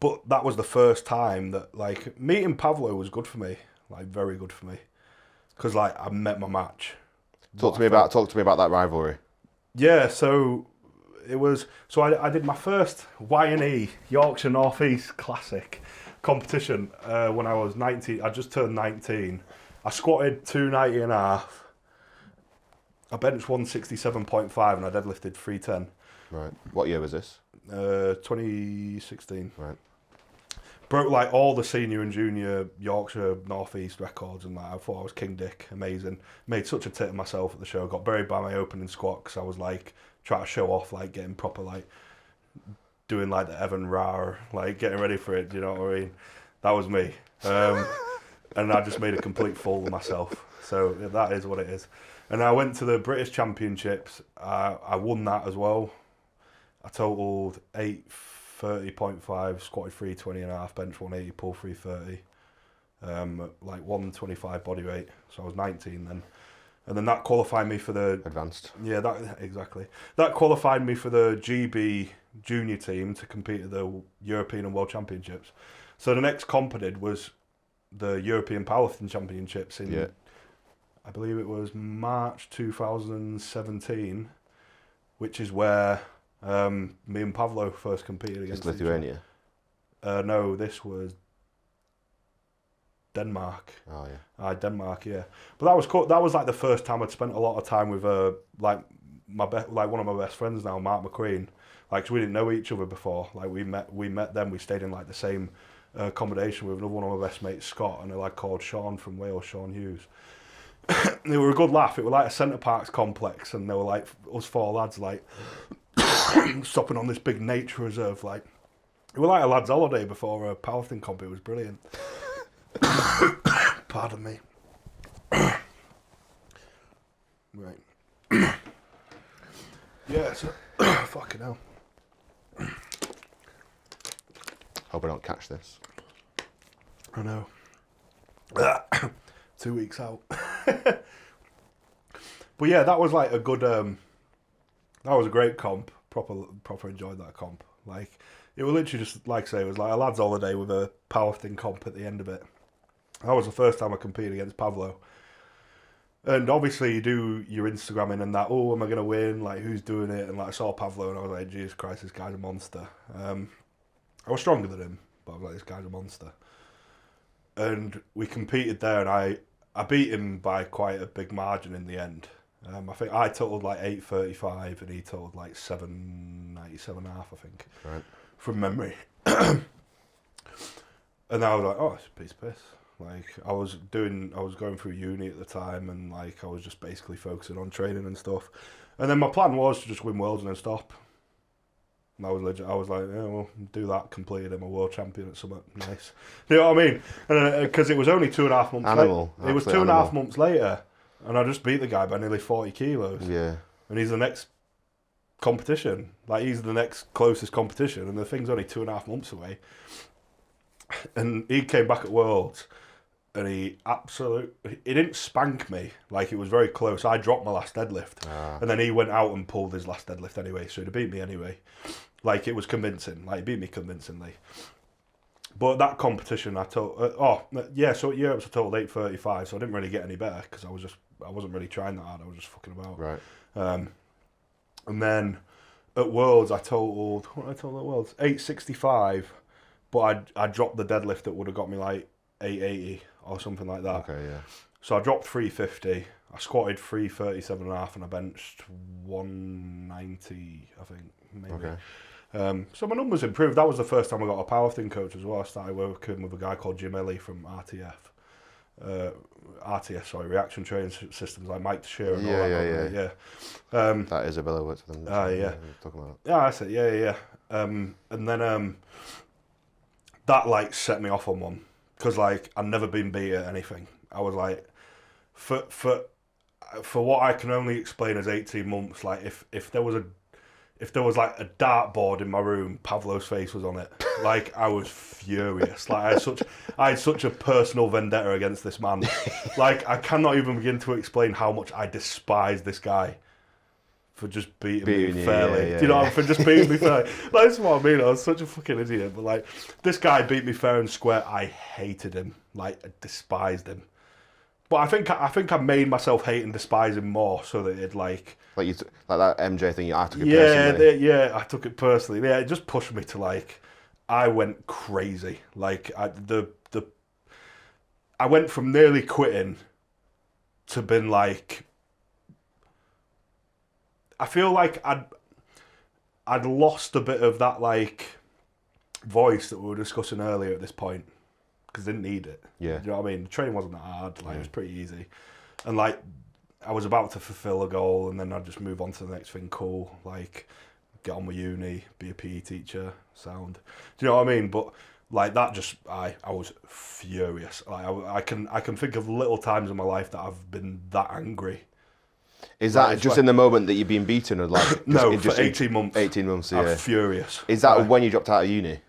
But that was the first time that, like, meeting Pavlo was good for me, like, very good for me. Because, like, I met my match. Talk to me about that rivalry. Yeah, so it was. So I did my first Y&E Yorkshire North East Classic competition when I was 19. I just turned 19. I squatted 290 and a half. I benched 167.5 and I deadlifted 310. Right. What year was this? 2016. Right. Broke like all the senior and junior Yorkshire North East records, and like, I thought I was King Dick, amazing. Made such a tit of myself at the show. Got buried by my opening squat because I was like trying to show off, like getting proper, like doing like the Evan Rara, like getting ready for it. Do you know what I mean? That was me, and I just made a complete fool of myself. So that is what it is. And I went to the British Championships. I won that as well. I totaled 830.5, squatted 320 and a half, bench 180, pull 330, like 125 body weight. So I was 19 then. And then that qualified me for the... Advanced. Yeah, exactly. That qualified me for the GB junior team to compete at the European and World Championships. So the next comp I did was the European Powerlifting Championships in... Yeah. I believe it was March 2017, which is where me and Pavlo first competed against Lithuania? No, this was Denmark. Oh, yeah. Denmark, yeah. But that was cool. That was like the first time I'd spent a lot of time with like one of my best friends now, Mark McQueen. Like, 'cause we didn't know each other before. Like, we met them. We stayed in like the same accommodation with another one of my best mates, Scott, and a lad called Sean from Wales, Sean Hughes. They were a good laugh. It was like a Centre Parks complex, and they were like us four lads like stopping on this big nature reserve. Like, it was like a lad's holiday before a powerlifting comp. It was brilliant. Pardon me. Right. Yeah. So, fucking hell. Hope I don't catch this. I know. 2 weeks out. But yeah, that was like a good. That was a great comp. Proper enjoyed that comp. Like, it was literally just like I say, it was like a lad's holiday with a powerlifting comp at the end of it. That was the first time I competed against Pavlo. And obviously you do your Instagramming and that, oh, am I going to win? Like, who's doing it? And like, I saw Pavlo and I was like, Jesus Christ, this guy's a monster. I was stronger than him, but I was like, this guy's a monster. And we competed there and I beat him by quite a big margin in the end. I think I totaled like 835 and he totaled like 797 and a half, I think, Right. from memory. And I was like, oh, it's a piece of piss. Like, I was going through uni at the time, and like I was just basically focusing on training and stuff. And then my plan was to just win worlds and then stop. And I was legit. I was like, yeah, well, do that, completed. I'm a world champion at something nice. You know what I mean? And because it was only 2.5 months. Animal. It was 2.5 months later, and I just beat the guy by nearly 40 kilos. Yeah. And he's the next competition. Like, he's the next closest competition, and the thing's only 2.5 months away. And he came back at Worlds, and he didn't spank me. Like, it was very close. I dropped my last deadlift, and then he went out and pulled his last deadlift anyway, so he beat me anyway. Like, it was convincing. Like, he beat me convincingly. But that competition, I told, so at Europe I totaled 835, so I didn't really get any better because I wasn't really trying that hard. I was just fucking about. Right. And then at Worlds, what did I total at Worlds? 865, but I dropped the deadlift that would have got me like 880 or something like that. Okay, yeah. So I dropped 350, I squatted 337 and a half, and I benched 190, I think, maybe. Okay. So my numbers improved. That was the first time I got a powerlifting coach as well. I started working with a guy called Jim Ellie from Reaction Training Systems, like Mike Shearer and all that. Yeah. That Isabella works with them. Yeah. Talking about. Yeah, that's it. Yeah. And then that like set me off on one, because like I'd never been beat at anything. I was like, for what I can only explain as 18 months, like if there was like a dartboard in my room, Pavlo's face was on it. Like, I was furious. Like, I had such a personal vendetta against this man. Like, I cannot even begin to explain how much I despise this guy for just beating Beating me you, fairly. yeah, Do you know, yeah. for just beating me fairly. Like, that's what I mean. I was such a fucking idiot. But like, this guy beat me fair and square. I hated him. Like, I despised him. But I think I made myself hate and despise him more, so that it like Like like that MJ thing, I took it personally. I took it personally. Yeah, it just pushed me to like, I went crazy. Like I went from nearly quitting to being like, I feel like I'd lost a bit of that like voice that we were discussing earlier at this point, because I didn't need it. Yeah. Do you know what I mean? The training wasn't that hard. Like, it was pretty easy. And like, I was about to fulfill a goal, and then I'd just move on to the next thing cool. Like, get on with uni, be a PE teacher, sound. Do you know what I mean? But like that, just I was furious. Like, I can think of little times in my life that I've been that angry. Is that Like, just like, in the moment that you've been beaten, or like just, no, just for 18 months. 18 months, I'm yeah. furious. Is that Like, when you dropped out of uni?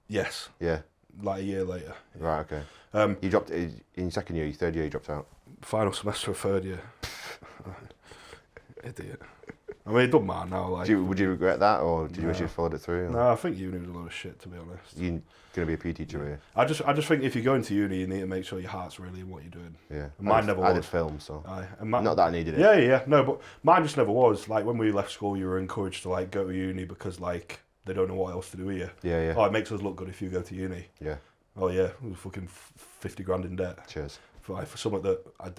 yes, Yeah. like a year later. Yeah. Right. Okay. You dropped in your second year, your third year. You dropped out. Final semester of third year. Idiot. I mean, it doesn't matter now. Like, Would you regret that, or did you wish No. you'd followed it through? Or? no, I think uni was a lot of shit, to be honest. You're gonna be a PE teacher, are you? I just think if you go into uni, you need to make sure your heart's really in what you're doing. Yeah. Mine never I did was. film, so Not not that I needed it. Yeah, no, but mine just never was. Like, when we left school, you were encouraged to like go to uni because like they don't know what else to do here. Yeah, yeah. Oh, it makes us look good if you go to uni. Yeah. Oh yeah, we're fucking 50 grand in debt Cheers. for something that I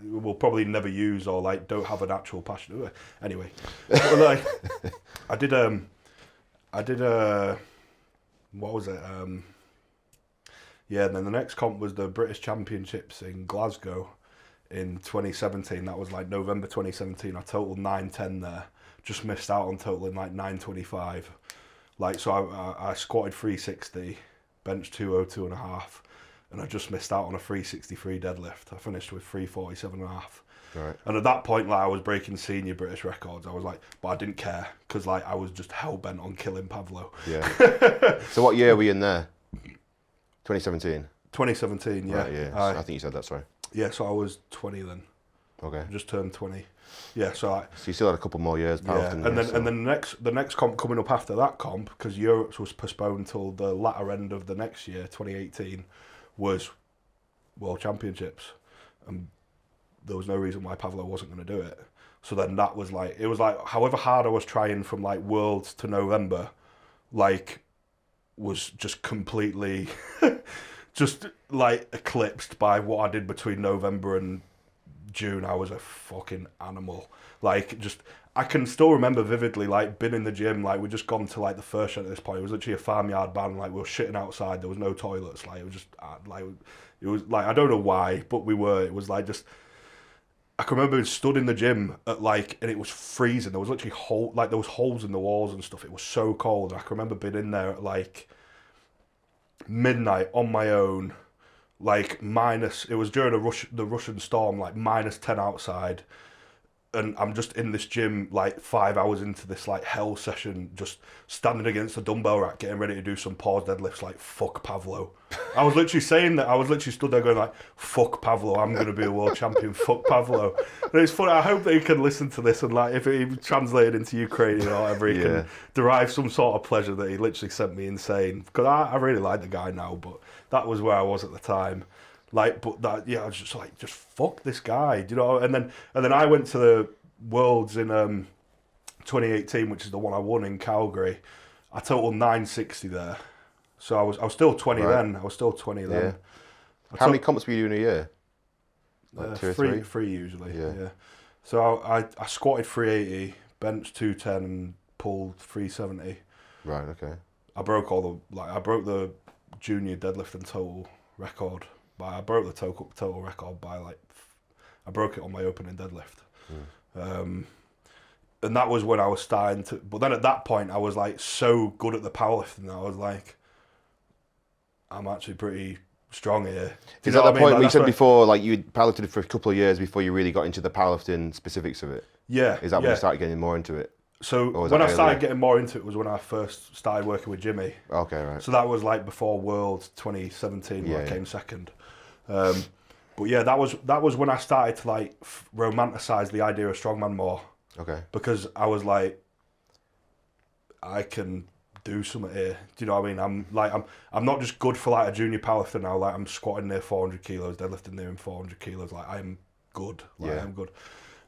will probably never use, or like don't have an actual passion. Anyway, but, like, I did what was it? Yeah, and then the next comp was the British Championships in Glasgow in 2017. That was like November 2017. I totaled 9:10 there. Just missed out on totaling like 9:25. Like, so I squatted 360, bench 202 and a half, and I just missed out on a 363 deadlift. I finished with 347 and a half. Right. And at that point, like, I was breaking senior British records. I was like, but I didn't care, because like I was just hell bent on killing Pavlo. Yeah. So what year were you in there? 2017. 2017, yeah. Right, yeah. I think you said that. Sorry. Yeah, so I was 20 then. Okay. I just turned 20. Yeah, so you still had a couple more years. yeah, and then the next comp coming up after that comp, because Europe's was postponed till the latter end of the next year, 2018, was World Championships, and there was no reason why Pavlo wasn't going to do it. So then that was like, it was like, however hard I was trying from like Worlds to November, like, was just completely just like eclipsed by what I did between November and June. I was a fucking animal. Like, just, I can still remember vividly, like, been in the gym, like, we'd just gone to like the first shed at this point. It was literally a farmyard band, like, we were shitting outside, there was no toilets, like, it was just like, it was like, I don't know why, but it was like, just, I can remember being stood in the gym at like, and it was freezing. There was literally there was holes in the walls and stuff. It was so cold. I can remember being in there at like midnight on my own, like minus. It was during the Russian storm, like -10 outside, and I'm just in this gym like 5 hours into this like hell session, just standing against the dumbbell rack, getting ready to do some pause deadlifts. Like, fuck Pavlo. I was literally saying that. I was literally stood there going like, fuck Pavlo, I'm going to be a world champion, fuck Pavlo. And it's funny, I hope that he can listen to this, and like, if it translated into Ukrainian or whatever, he can derive some sort of pleasure that he literally sent me insane. Because I really like the guy now, but that was where I was at the time. Like, but that, yeah, I was just like, just fuck this guy, do you know? And then I went to the Worlds in 2018, which is the one I won in Calgary. I totaled 960 there. So I was still 20 then. I was still 20 then. Yeah. How many comps were you doing a year? Like 2 or 3? Three usually. Yeah. So I squatted 380, benched 210, and pulled 370. Right. Okay. I broke the junior deadlift and total record. I broke the total record by like, I broke it on my opening deadlift. And that was when I was starting to, but then at that point I was like so good at the powerlifting that I was like, I'm actually pretty strong here. Is that the point where you said before, like you powerlifted for a couple of years before you really got into the powerlifting specifics of it? Yeah. Is that when you started getting more into it? So when I started getting more into it was when I first started working with Jimmy. Okay, right. So that was like before World 2017 where I came second. But yeah, that was when I started to like romanticize the idea of strongman more. Okay. Because I was like, I can do something here. Do you know what I mean? I'm not just good for like a junior powerlifter now. Like I'm squatting near 400 kilos, deadlifting near 400 kilos. Like I'm good. Like, Yeah. I'm good.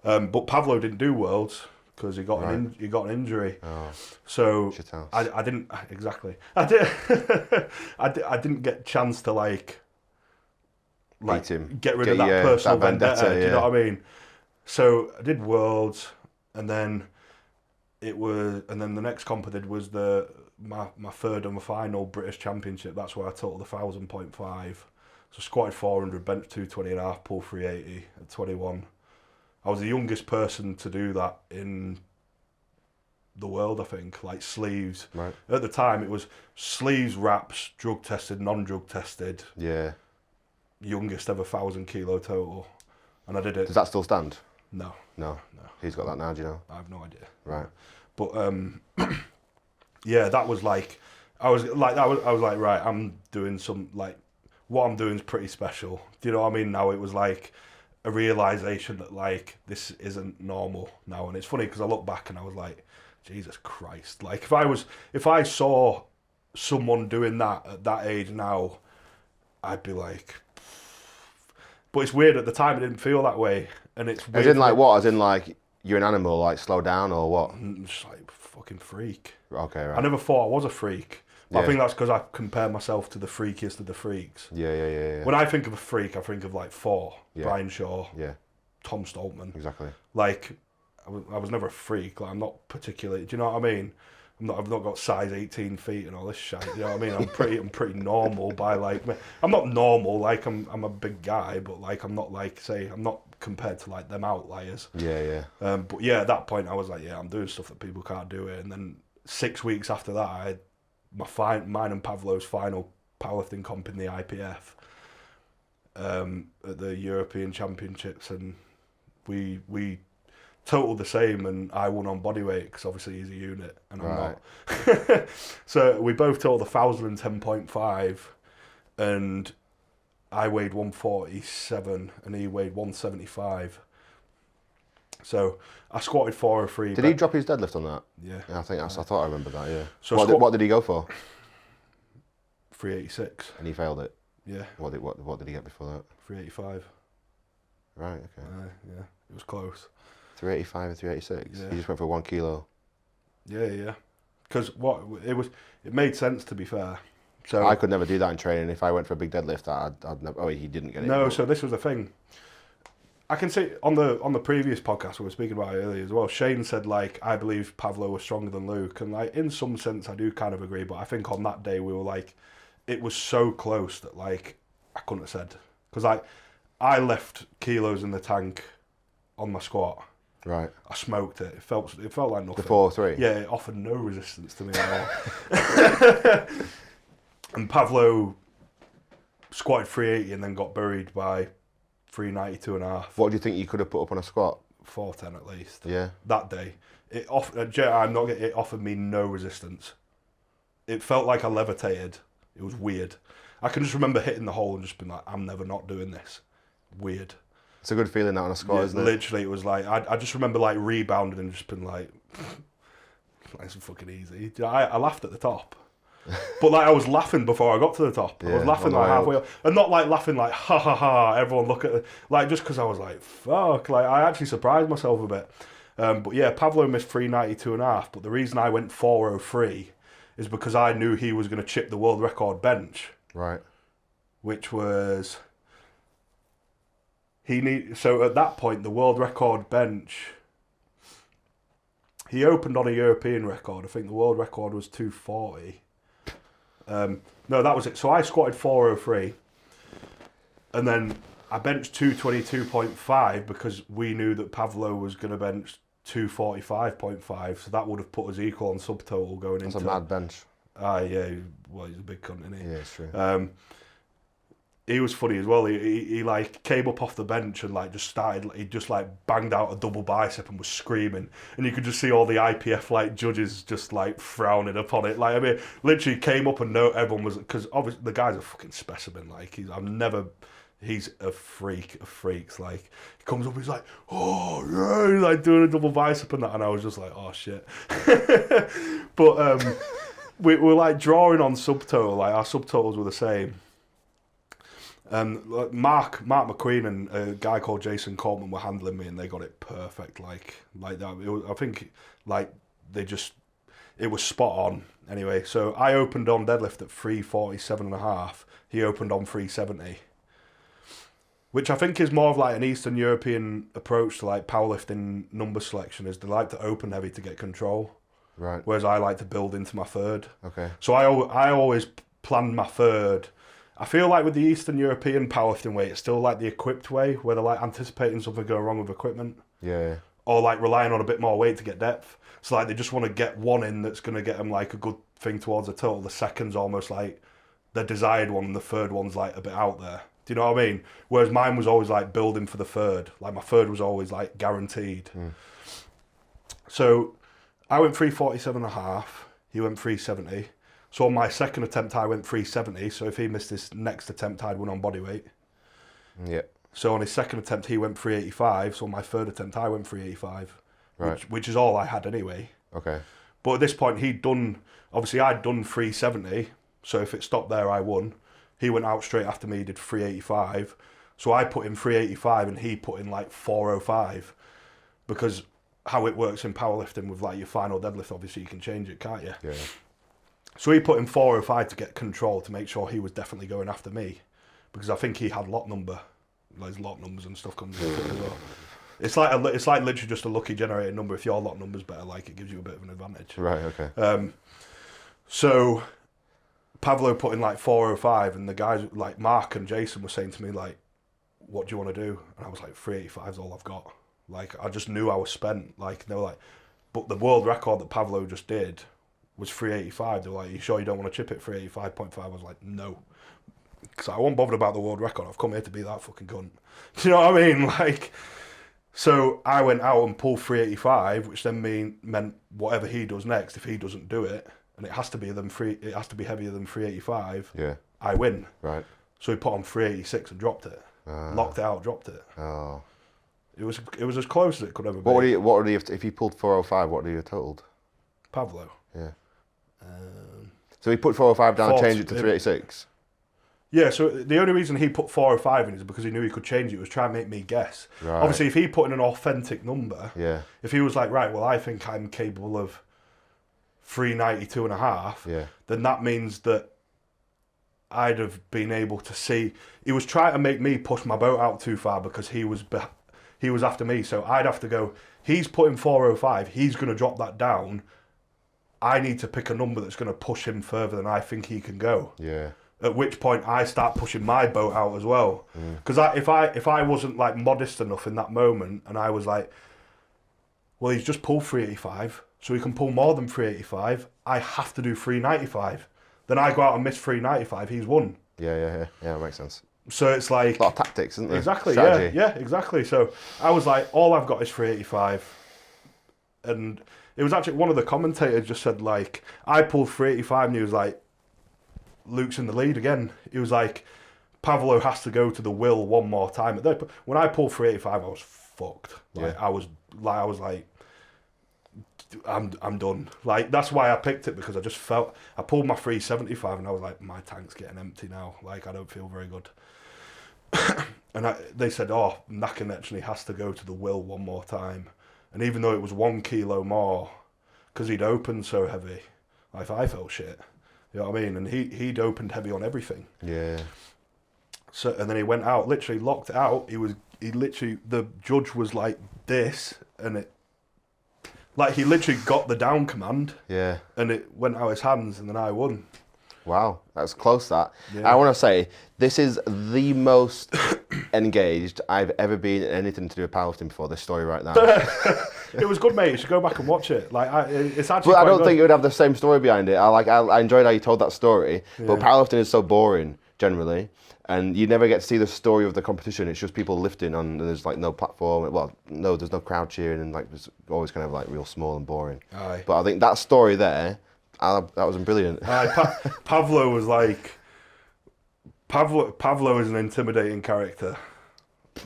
But Pavlo didn't do worlds because he got an injury. Oh. So Shit house. I didn't exactly. I did. I didn't get a chance to like Beat him. get rid of that personal that vendetta. Do you yeah. know what I mean? So I did worlds, and then the next comp I did was my third and my final British Championship. That's where I totaled 1,000.5. So squatted 400, bench 220 and a half, pull 380 at 21. I was the youngest person to do that in the world, I think. Like sleeves. Right. At the time, it was sleeves, wraps, drug tested, non-drug tested. Yeah. Youngest ever 1,000 kilo total, and I did it. Does that still stand? No. Who's got that now? Do you know? I have no idea. Right. But yeah, that was like, I was like, right, I'm doing some, like, what I'm doing is pretty special. Do you know what I mean? Now it was like a realization that like this isn't normal now, and it's funny because I look back and I was like, Jesus Christ! Like if I saw someone doing that at that age now, I'd be like. But it's weird, at the time it didn't feel that way, and it's weird. As in like what? As in like you're an animal, like slow down or what? Just like fucking freak. Okay, right. I never thought I was a freak. But Yeah. I think that's because I compare myself to the freakiest of the freaks. Yeah. When I think of a freak, I think of like Brian Shaw, Yeah. Tom Stoltman. Exactly. Like, I was never a freak. Like, I'm not particularly. Do you know what I mean? I've not got size 18 feet and all this shit. You know what I mean? I'm pretty normal by like. I'm not normal. Like I'm a big guy, but like I'm not like I'm not compared to like them outliers. Yeah. But yeah, at that point I was like, yeah, I'm doing stuff that people can't do it. And then 6 weeks after that, I had mine and Pavlo's final powerlifting comp in the IPF at the European Championships, and we totaled the same, and I won on bodyweight because obviously he's a unit and I'm not. So we both totaled 1,010.5, and I weighed 147 and he weighed 175. So I squatted 403. Did he drop his deadlift on that? Yeah. I think I thought I remember that. Yeah. So what did he go for? 386. And he failed it. Yeah. What did he get before that? 385. Right. Okay. Yeah. It was close. 385 and 386. Yeah. He just went for 1 kilo. Yeah. Because it made sense, to be fair. So I could never do that in training. If I went for a big deadlift, I'd never. Oh, he didn't get it. No. So this was the thing. I can see on the previous podcast we were speaking about it earlier as well. Shane said like, I believe Pavlo was stronger than Luke, and like in some sense I do kind of agree. But I think on that day we were like, it was so close that like I couldn't have said, because I left kilos in the tank on my squat. Right. I smoked it. It felt like nothing. The 403. Yeah, it offered no resistance to me at all. And Pavlo squatted 380 and then got buried by 392 and a half. What do you think you could have put up on a squat? 410 at least. Yeah. That day, it offered me no resistance. It felt like I levitated. It was weird. I can just remember hitting the hole and just being like, I'm never not doing this. Weird. It's a good feeling that on a squat, isn't it? Literally, it was like I just remember like rebounding and just been like, "It's fucking easy." I laughed at the top, but like I was laughing before I got to the top. I was laughing like halfway up, and not like laughing like ha ha ha. Everyone look at it, like just because I was like fuck. Like I actually surprised myself a bit. But yeah, Pavlo missed 392 and a half. But the reason I went 403 is because I knew he was going to chip the world record bench. Right. Which was. So at that point, the world record bench, he opened on a European record. I think the world record was 240. No, that was it. So I squatted 403, and then I benched 222.5 because we knew that Pavlo was going to bench 245.5. So that would have put us equal on subtotal going into. That's a mad bench. Yeah. Well, he's a big cunt, isn't he? Yeah, it's true. He was funny as well. He like came up off the bench and like just started. He just like banged out a double bicep and was screaming, and you could just see all the IPF like judges just like frowning upon it. Like I mean, literally came up and everyone was, because obviously the guy's a fucking specimen. Like I've never He's a freak of freaks. Like, he comes up, he's like, oh, yeah, he's like doing a double bicep and that. And I was just like, oh, shit. But we're like drawing on subtotal. Like, our subtotals were the same. Like Mark McQueen and a guy called Jason Cortman were handling me, and they got it perfect. Like that. I think, like, it was spot on. Anyway, so I opened on deadlift at 347.5. He opened on 370. Which I think is more of like an Eastern European approach to like powerlifting number selection, is they like to open heavy to get control. Right. Whereas I like to build into my third. Okay. So I always planned my third. I feel like with the Eastern European powerlifting way, it's still like the equipped way, where they're like anticipating something going wrong with equipment. Yeah. Or like relying on a bit more weight to get depth. So like they just want to get one in that's going to get them like a good thing towards the total. The second's almost like the desired one, and the third one's like a bit out there. Do you know what I mean? Whereas mine was always like building for the third. Like my third was always like guaranteed. So I went 347.5. He went 370. So on my second attempt, I went 370. So if he missed his next attempt, I'd win on body weight. Yeah. So on his second attempt, he went 385. So on my third attempt, I went 385. Right. Which is all I had anyway. Okay. But at this point, I'd done 370. So if it stopped there, I won. He went out straight after me, did 385. So I put in 385 and he put in like 405. Because how it works in powerlifting with like your final deadlift, obviously you can change it, can't you? Yeah. So he put in 405 to get control, to make sure he was definitely going after me. Because I think he had lot number. There's lot numbers and stuff comes into it as well. It's like literally just a lucky generated number. If your lot number's better, like, it gives you a bit of an advantage. Right, okay. So Pavlo put in like 405, and the guys like Mark and Jason were saying to me like, what do you want to do? And I was like, 385 is all I've got. Like, I just knew I was spent. Like, they were like, but the world record that Pavlo just did was 385. They were like, you sure you don't want to chip it 385.5? I was like, no. Because I wasn't bothered about the world record. I've come here to be that fucking cunt. Do you know what I mean? Like, so I went out and pulled 385, which then meant whatever he does next, if he doesn't do it, and it has to be heavier than 385. Yeah. I win. Right. So he put on 386 and dropped it. Locked it out, dropped it. Oh. It was as close as it could ever be. What would he if he pulled 405? What would he have totaled? Pavlo. Yeah. So he put 405 down and changed it to 386. Yeah, so the only reason he put 405 in is because he knew he could change it. Was trying to make me guess. Right. Obviously, if he put in an authentic number, Yeah. if he was like, right, well, I think I'm capable of 392.5, Yeah. then that means that I'd have been able to see. He was trying to make me push my boat out too far because he was after me. So I'd have to go, he's putting 405, he's going to drop that down. I need to pick a number that's going to push him further than I think he can go. Yeah. At which point I start pushing my boat out as well. Because if I wasn't like modest enough in that moment, and I was like, well, he's just pulled 385, so he can pull more than 385. I have to do 395. Then I go out and miss 395. He's won. Yeah, that makes sense. So it's like A lot of tactics, isn't there? exactly, Strategy. yeah, exactly. So I was like, all I've got is 385, and it was actually one of the commentators just said like, I pulled 385, and he was like, Luke's in the lead again. He was like, Pavlo has to go to the will one more time. When I pulled 385, I was fucked. Like, Yeah. I was like, I'm done. Like, that's why I picked it, because I just felt, I pulled my 375 and I was like, my tank's getting empty now. Like, I don't feel very good. And they said, oh, Nakonechnyy has to go to the will one more time. And even though it was 1 kilo more, because he'd opened so heavy, like, I felt shit. You know what I mean? And he'd opened heavy on everything. Yeah. So, and then he went out, literally locked it out. The judge was like this, and he literally got the down command. Yeah. And it went out his hands, and then I won. Wow, that's close, that. Yeah. I want to say, this is the most engaged I've ever been in anything to do with powerlifting before, this story right now. It was good, mate. You should go back and watch it. Like, it's actually. But I quite don't good. think it would have the same story behind it. I enjoyed how you told that story, but Yeah. powerlifting is so boring, generally, and you never get to see the story of the competition. It's just people lifting on, there's like no platform, well, no, there's no crowd cheering, and like it's always kind of like real small and boring. Aye. But I think that story there, that was brilliant. Pavlo was like, Pavlo is an intimidating character.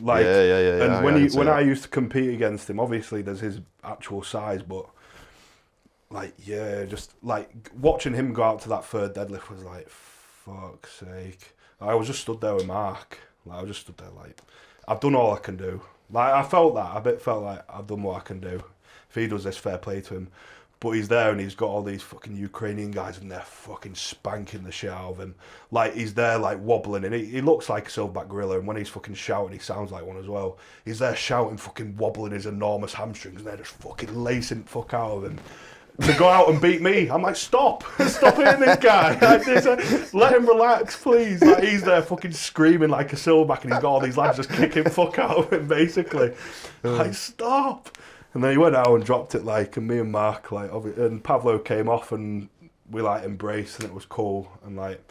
Like, yeah. and I can see when that. I used to compete against him, obviously there's his actual size, but like, yeah, just like watching him go out to that third deadlift was like, fuck's sake. I was just stood there with Mark. Like, I was just stood there like, I've done all I can do. Like, I felt that. I bit felt like I've done what I can do. If he does this, fair play to him. But he's there and he's got all these fucking Ukrainian guys and they're fucking spanking the shit out of him. Like, he's there like wobbling and he looks like a silverback gorilla, and when he's fucking shouting he sounds like one as well. He's there shouting, fucking wobbling his enormous hamstrings, and they're just fucking lacing the fuck out of him. To go out and beat me, I'm like, stop hitting this guy. Let him relax, please. Like, he's there fucking screaming like a silverback, and he's got all these lads just kicking fuck out of him, basically. Like, stop. And then he went out and dropped it, like, and me and Mark, like, and Pavlo came off and we like embraced, and it was cool. And like,